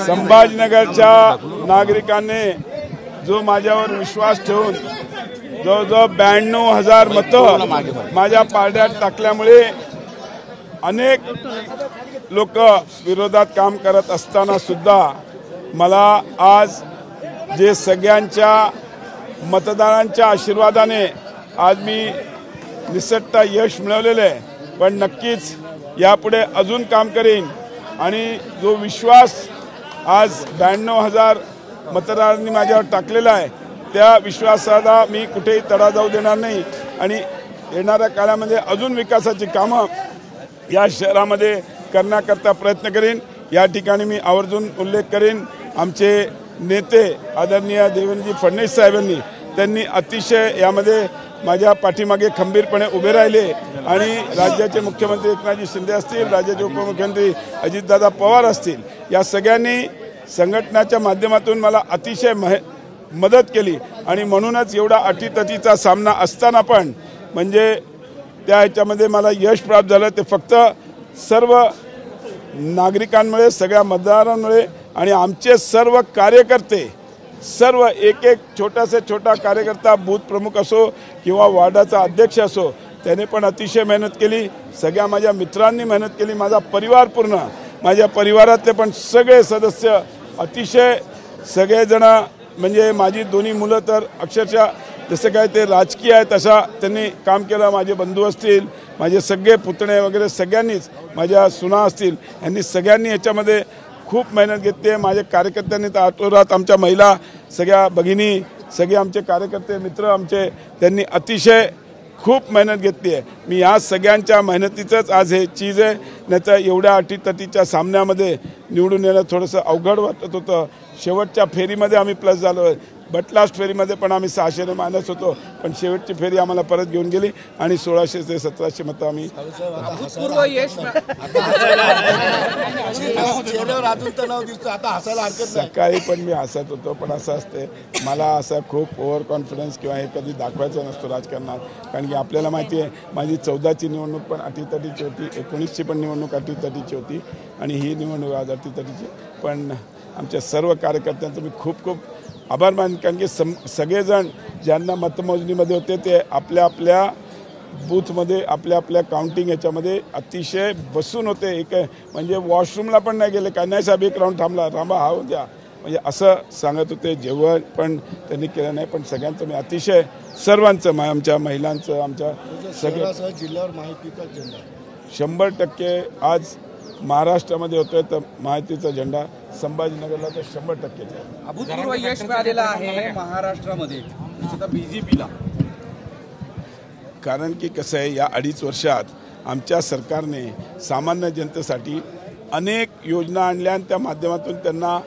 संभाजीनगरच्या नागरिकांनी जो माझ्यावर विश्वास ठेवून जवळजवळ 92,000 मतं माझ्या पारड्यात टाकल्यामुळे अनेक लोक विरोधात काम करत असताना सुद्धा मला आज जे सगळ्यांच्या मतदारांच्या आशीर्वादाने आज मी निसटता यश मिळवलेले आहे, पण नक्कीच यापुढे अजून काम करेन आणि जो विश्वास आज 92,000 मतदारांनी माझ्यावर टाकलेला आहे त्या विश्वासाला मी कुठेही तडा जाऊ देणार नाही आणि येणाऱ्या काळामध्ये अजून विकासाची कामं या शहरामध्ये करण्याकरता प्रयत्न करेन। या ठिकाणी मी आवर्जून उल्लेख करेन आमचे नेते आदरणीय देवेंद्रजी फडणवीस साहेबांनी त्यांनी अतिशय यामध्ये माझ्या पाठीमागे खंबीरपणे उभे राहिले आणि राज्याचे मुख्यमंत्री एकनाथजी शिंदे असतील, राज्याचे उपमुख्यमंत्री अजितदादा पवार असतील, या सगळ्यांनी संघटनाच्या माध्यमातून मला अतिशय मदत केली आणि म्हणूनच एवढा अटीतटीचा सामना असताना पण म्हणजे त्या ह्याच्यामध्ये मला यश प्राप्त झालं ते फक्त सर्व नागरिकांमुळे, सगळ्या मतदारांमुळे आणि आमचे सर्व कार्यकर्ते, सर्व एक एक छोटासे छोटा कार्यकर्ता, बूथ प्रमुख असो किंवा वार्डाचा अध्यक्ष असो, त्याने पण अतिशय मेहनत केली। सगळ्या माझ्या मित्रांनी मेहनत केली, माझा परिवार पूर्ण, माझ्या परिवारातले पण सगळे सदस्य अतिशय सगळेजण म्हणजे माझी दोन्ही मुलं तर अक्षरशः जसं काय ते राजकीय आहे तसा त्यांनी काम केलं। माझे बंधू असतील, माझे सगळे पुतणे वगैरे सगळ्यांनीच, माझ्या सुना असतील, यांनी सगळ्यांनी याच्यामध्ये खूप मेहनत घेतली आहे। माझ्या कार्यकर्त्यांनी तर आठवड्यात आमच्या महिला सगळ्या भगिनी, सगळे आमचे कार्यकर्ते मित्र आमचे त्यांनी अतिशय खूप मेहनत घेतली आहे। मी या सगळ्यांच्या मेहनतीचंच आज हे चीज आहे, नाही तर एवढ्या अटीतटीच्या सामन्यामध्ये निवडून येणं थोडंसं अवघड वाटत होतं। शेवटच्या फेरीमध्ये आम्ही प्लस झालो आहे, बट लास्ट फेरीमध्ये पण आम्ही 600 मायनस होतो, पण शेवटची फेरी आम्हाला परत घेऊन गेली आणि 1600 ते 1700 मतं आम्ही सकाळी पण मी हसत होतो, पण असं असते मला असा खूप ओव्हर कॉन्फिडन्स किंवा हे कधी दाखवायचा नसतो राजकारणात, कारण की आपल्याला माहिती आहे माझी 14ची निवडणूक पण अटीतटीची होती, 19ची पण निवडणूक अटीतटीची होती आणि ही निवडणूक आज अटीतटीची। पण आमच्या सर्व कार्यकर्त्यांचं मी खूप खूप आभार मानेन, कारण की सगळेजण ज्यांना मतमोजणीमध्ये होते ते आपल्या आपल्या बूथमध्ये आपल्या आपल्या काउंटिंग याच्यामध्ये अतिशय बसून होते। एक म्हणजे वॉशरूमला पण नाही गेले, काय नाही साहेब एक राऊंड थांबा हा द्या, म्हणजे असं सांगत होते। जेवण पण त्यांनी केलं नाही, पण सगळ्यांचं मी अतिशय सर्वांचं, आमच्या महिलांचं, आमच्या सगळ्या जिल्ह्यावर माहितीचा झेंडा 100% आज महाराष्ट्रामध्ये होतोय, तर माहितीचा झेंडा संभाजीनगरला तर 100% आहे। अभूतपूर्व यश मिळालेलं आहे महाराष्ट्रामध्ये बीजेपीला, कारण की कसं आहे या 2.5 वर्षात आमच्या सरकारने सामान्य जनतेसाठी अनेक योजना आणल्या आणि त्या माध्यमातून त्यांना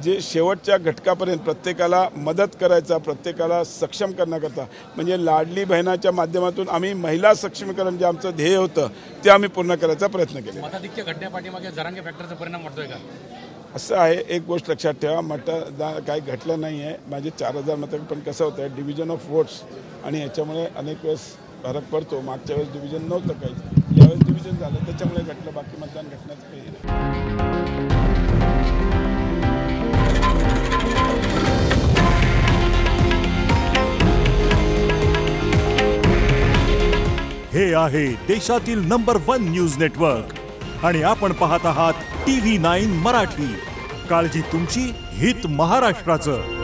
जे शेवटच्या घटकापर्यंत प्रत्येकाला मदत करायचा, प्रत्येकाला सक्षम करण्याकरता म्हणजे लाडली बहिणाच्या माध्यमातून आम्ही महिला सक्षमीकरण जे आमचं ध्येय होतं ते आम्ही पूर्ण करायचा प्रयत्न केला। मताधिक्य घटण्यापाठीमागे जरांगे फॅक्टरचा परिणाम वाटतोय का? असं आहे, एक गोष्ट लक्षात ठेवा, मतदान काही घटलं नाही आहे, माझे 4000 मतं, पण कसं होतं आहे डिव्हिजन ऑफ वोट्स आणि याच्यामुळे अनेक वेळेस फरक पडतो। मागच्या वेळेस डिव्हिजन नव्हतं काही, यावेळेस डिव्हिजन झालं त्याच्यामुळे घटलं, बाकी मतदान घटण्याचं काही नाही। हे आहे देशातील नंबर 1 न्यूज नेटवर्क आणि आपण पाहत आहात TV9 मराठी। काळजी तुमची, हित महाराष्ट्राचं।